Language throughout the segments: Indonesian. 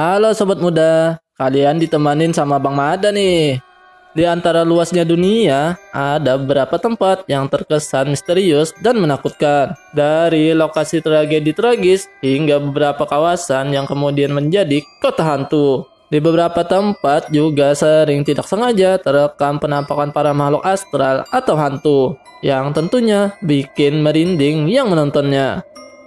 Halo sobat muda, kalian ditemanin sama Bang Mada nih. Di antara luasnya dunia, ada beberapa tempat yang terkesan misterius dan menakutkan. Dari lokasi tragedi tragis hingga beberapa kawasan yang kemudian menjadi kota hantu. Di beberapa tempat juga sering tidak sengaja terekam penampakan para makhluk astral atau hantu, yang tentunya bikin merinding yang menontonnya.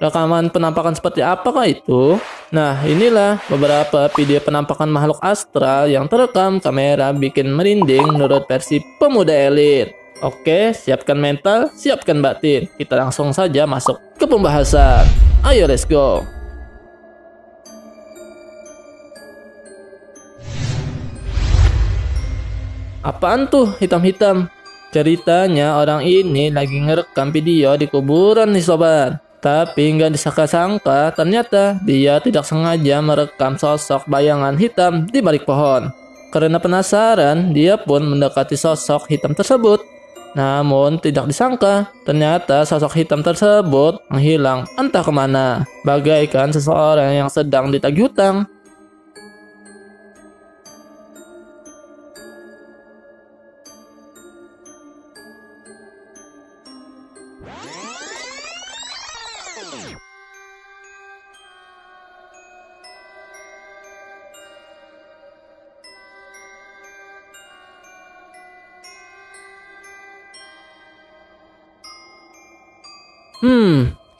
Rekaman penampakan seperti apakah itu? Nah, inilah beberapa video penampakan makhluk astral yang terekam kamera bikin merinding menurut versi pemuda elit. Oke, siapkan mental, siapkan batin. Kita langsung saja masuk ke pembahasan. Ayo, let's go. Apaan tuh hitam-hitam? Ceritanya orang ini lagi ngerekam video di kuburan nih sobat. Tapi nggak disangka-sangka ternyata dia tidak sengaja merekam sosok bayangan hitam di balik pohon. Karena penasaran, dia pun mendekati sosok hitam tersebut. Namun tidak disangka, ternyata sosok hitam tersebut menghilang entah kemana. Bagaikan seseorang yang sedang ditagih hutang.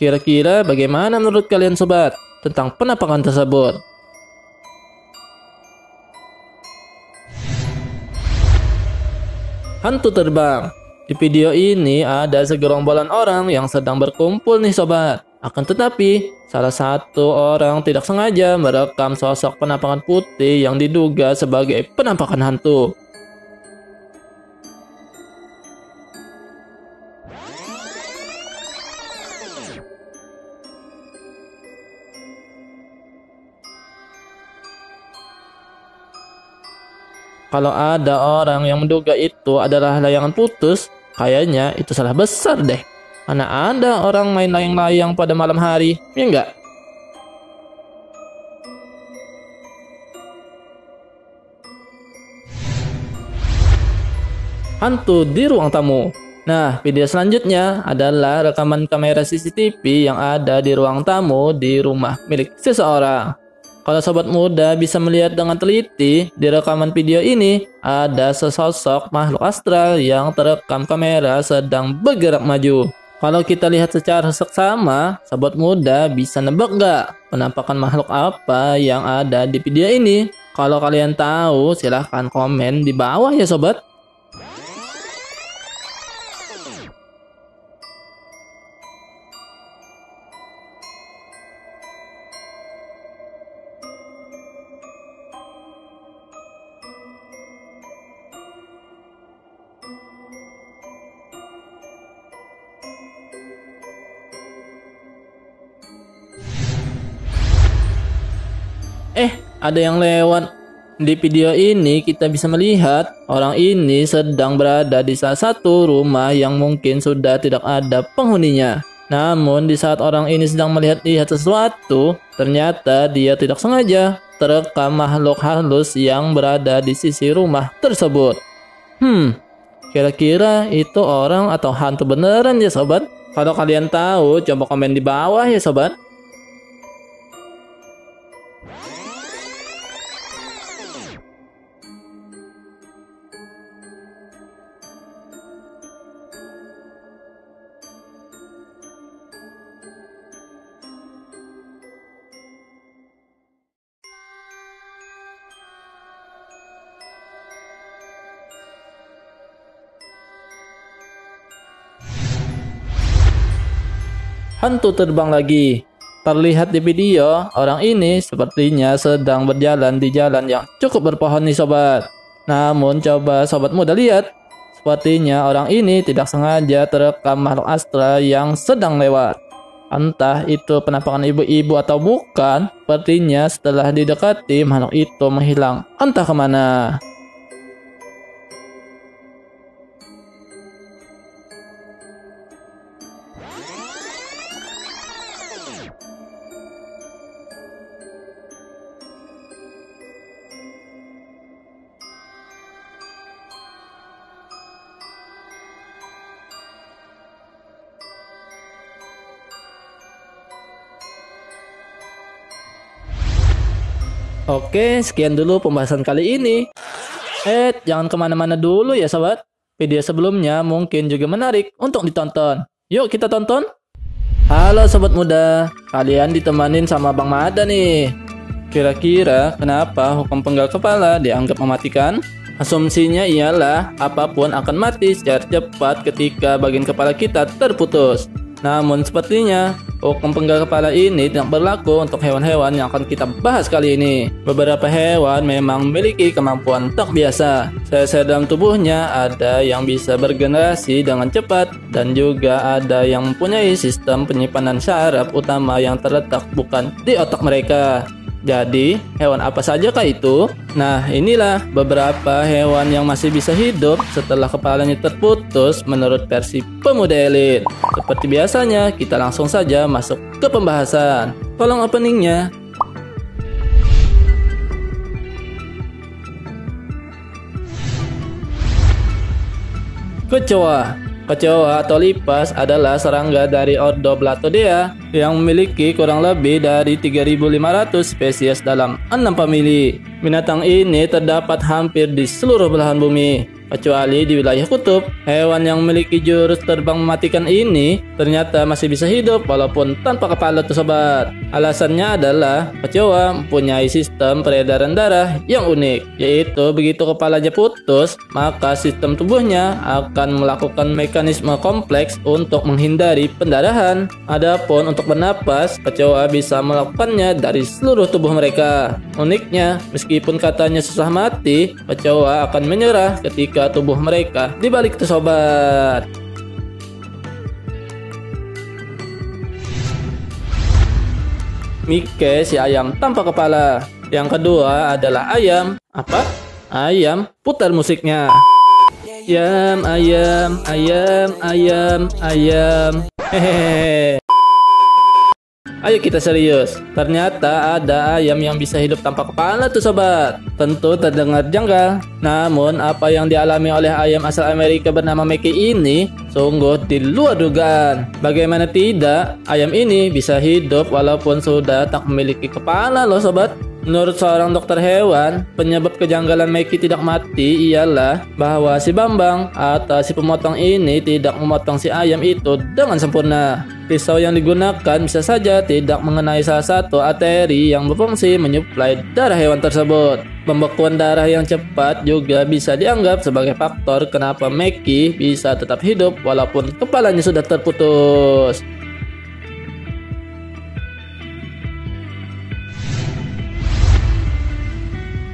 Kira-kira bagaimana menurut kalian sobat tentang penampakan tersebut? Hantu terbang. Di video ini ada segerombolan orang yang sedang berkumpul nih sobat. Akan tetapi, salah satu orang tidak sengaja merekam sosok penampakan putih yang diduga sebagai penampakan hantu. Kalau ada orang yang menduga itu adalah layangan putus, kayaknya itu salah besar deh. Mana ada orang main layang-layang pada malam hari, ya enggak? Hantu di ruang tamu. Nah, video selanjutnya adalah rekaman kamera CCTV yang ada di ruang tamu di rumah milik seseorang. Kalau sobat muda bisa melihat dengan teliti, di rekaman video ini ada sesosok makhluk astral yang terekam kamera sedang bergerak maju. Kalau kita lihat secara seksama, sobat muda bisa nebak nggak penampakan makhluk apa yang ada di video ini? Kalau kalian tahu, silahkan komen di bawah ya sobat. Ada yang lewat. Di video ini kita bisa melihat orang ini sedang berada di salah satu rumah yang mungkin sudah tidak ada penghuninya. Namun di saat orang ini sedang melihat-lihat sesuatu, ternyata dia tidak sengaja terekam makhluk halus yang berada di sisi rumah tersebut. Kira-kira itu orang atau hantu beneran ya sobat? Kalau kalian tahu, coba komen di bawah ya sobat. Hantu terbang lagi. Terlihat di video, orang ini sepertinya sedang berjalan di jalan yang cukup berpohon nih sobat. Namun coba sobat muda lihat, sepertinya orang ini tidak sengaja terekam makhluk astral yang sedang lewat. Entah itu penampakan ibu-ibu atau bukan, sepertinya setelah didekati makhluk itu menghilang entah kemana. Oke, sekian dulu pembahasan kali ini. Jangan kemana-mana dulu ya sobat. Video sebelumnya mungkin juga menarik untuk ditonton. Yuk kita tonton. Halo sobat muda, kalian ditemanin sama Bang Mada nih. Kira-kira kenapa hukum penggal kepala dianggap mematikan? Asumsinya ialah apapun akan mati secara cepat ketika bagian kepala kita terputus. Namun sepertinya hukum penggal kepala ini tidak berlaku untuk hewan-hewan yang akan kita bahas kali ini. Beberapa hewan memang memiliki kemampuan tak biasa. Sel-sel dalam tubuhnya ada yang bisa bergenerasi dengan cepat dan juga ada yang mempunyai sistem penyimpanan syaraf utama yang terletak bukan di otak mereka. Jadi, hewan apa sajakah itu? Nah, inilah beberapa hewan yang masih bisa hidup setelah kepalanya terputus menurut versi pemuda elit. Seperti biasanya, kita langsung saja masuk ke pembahasan. Tolong openingnya. Kecoa. Kecoa atau lipas adalah serangga dari ordo Blattodea yang memiliki kurang lebih dari 3.500 spesies dalam 6 famili. Binatang ini terdapat hampir di seluruh belahan bumi, kecuali di wilayah kutub. Hewan yang memiliki jurus terbang mematikan ini ternyata masih bisa hidup walaupun tanpa kepala tuh sobat. Alasannya adalah kecoa mempunyai sistem peredaran darah yang unik, yaitu begitu kepalanya putus, maka sistem tubuhnya akan melakukan mekanisme kompleks untuk menghindari pendarahan. Adapun untuk bernapas, kecoa bisa melakukannya dari seluruh tubuh mereka. Uniknya, meskipun katanya susah mati, kecoa akan menyerah ketika tubuh mereka dibalik tuh sobat. Mike, si ayam tanpa kepala. Yang kedua adalah ayam. Apa? Ayam putar musiknya. Ayam, ayam, ayam, ayam, ayam. Hehehe. Ayo kita serius. Ternyata ada ayam yang bisa hidup tanpa kepala tuh sobat. Tentu terdengar janggal. Namun apa yang dialami oleh ayam asal Amerika bernama Mickey ini sungguh di luar dugaan. Bagaimana tidak, ayam ini bisa hidup walaupun sudah tak memiliki kepala loh sobat. Menurut seorang dokter hewan, penyebab kejanggalan Mickey tidak mati ialah bahwa si Bambang atau si pemotong ini tidak memotong si ayam itu dengan sempurna. Pisau yang digunakan bisa saja tidak mengenai salah satu arteri yang berfungsi menyuplai darah hewan tersebut. Pembekuan darah yang cepat juga bisa dianggap sebagai faktor kenapa Mickey bisa tetap hidup walaupun kepalanya sudah terputus.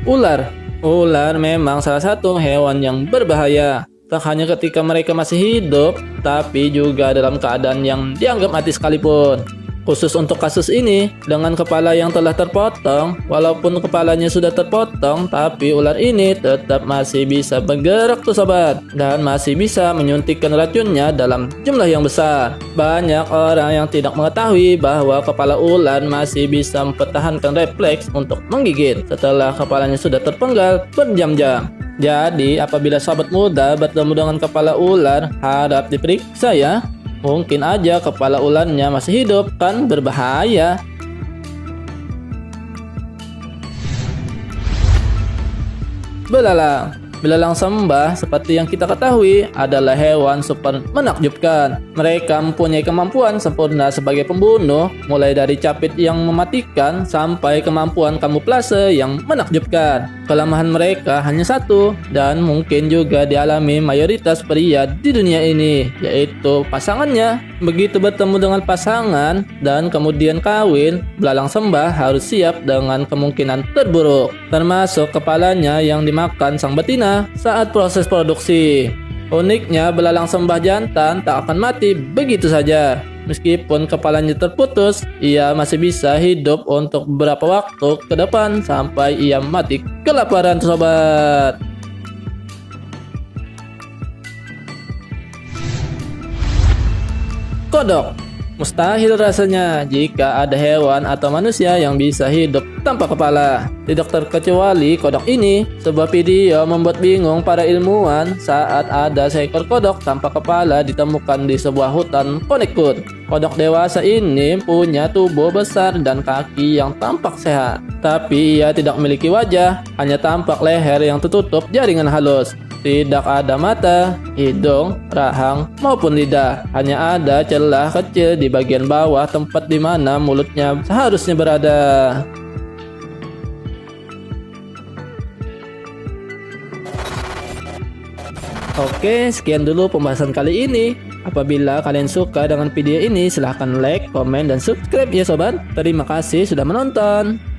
Ular. Ular memang salah satu hewan yang berbahaya. Tak hanya ketika mereka masih hidup, tapi juga dalam keadaan yang dianggap mati sekalipun. Khusus untuk kasus ini, dengan kepala yang telah terpotong, walaupun kepalanya sudah terpotong, tapi ular ini tetap masih bisa bergerak tuh sobat, dan masih bisa menyuntikkan racunnya dalam jumlah yang besar. Banyak orang yang tidak mengetahui bahwa kepala ular masih bisa mempertahankan refleks untuk menggigit setelah kepalanya sudah terpenggal berjam-jam. Jadi, apabila sobat muda bertemu dengan kepala ular, harap diperiksa ya. Mungkin aja kepala ularnya masih hidup, kan berbahaya. Belalang. Belalang sembah seperti yang kita ketahui adalah hewan super menakjubkan. Mereka mempunyai kemampuan sempurna sebagai pembunuh, mulai dari capit yang mematikan sampai kemampuan kamuflase yang menakjubkan. Kelemahan mereka hanya satu, dan mungkin juga dialami mayoritas pria di dunia ini, yaitu pasangannya. Begitu bertemu dengan pasangan dan kemudian kawin, belalang sembah harus siap dengan kemungkinan terburuk, termasuk kepalanya yang dimakan sang betina saat proses produksi. Uniknya, belalang sembah jantan tak akan mati begitu saja. Meskipun kepalanya terputus, ia masih bisa hidup untuk beberapa waktu ke depan sampai ia mati kelaparan sobat. Kodok. Mustahil rasanya jika ada hewan atau manusia yang bisa hidup tanpa kepala. Tidak terkecuali kodok ini. Sebuah video membuat bingung para ilmuwan saat ada seekor kodok tanpa kepala ditemukan di sebuah hutan Connecticut. Kodok dewasa ini punya tubuh besar dan kaki yang tampak sehat. Tapi ia tidak memiliki wajah, hanya tampak leher yang tertutup jaringan halus. Tidak ada mata, hidung, rahang, maupun lidah. Hanya ada celah kecil di bagian bawah tempat di mana mulutnya seharusnya berada. Oke, sekian dulu pembahasan kali ini. Apabila kalian suka dengan video ini, silahkan like, komen, dan subscribe ya sobat. Terima kasih sudah menonton.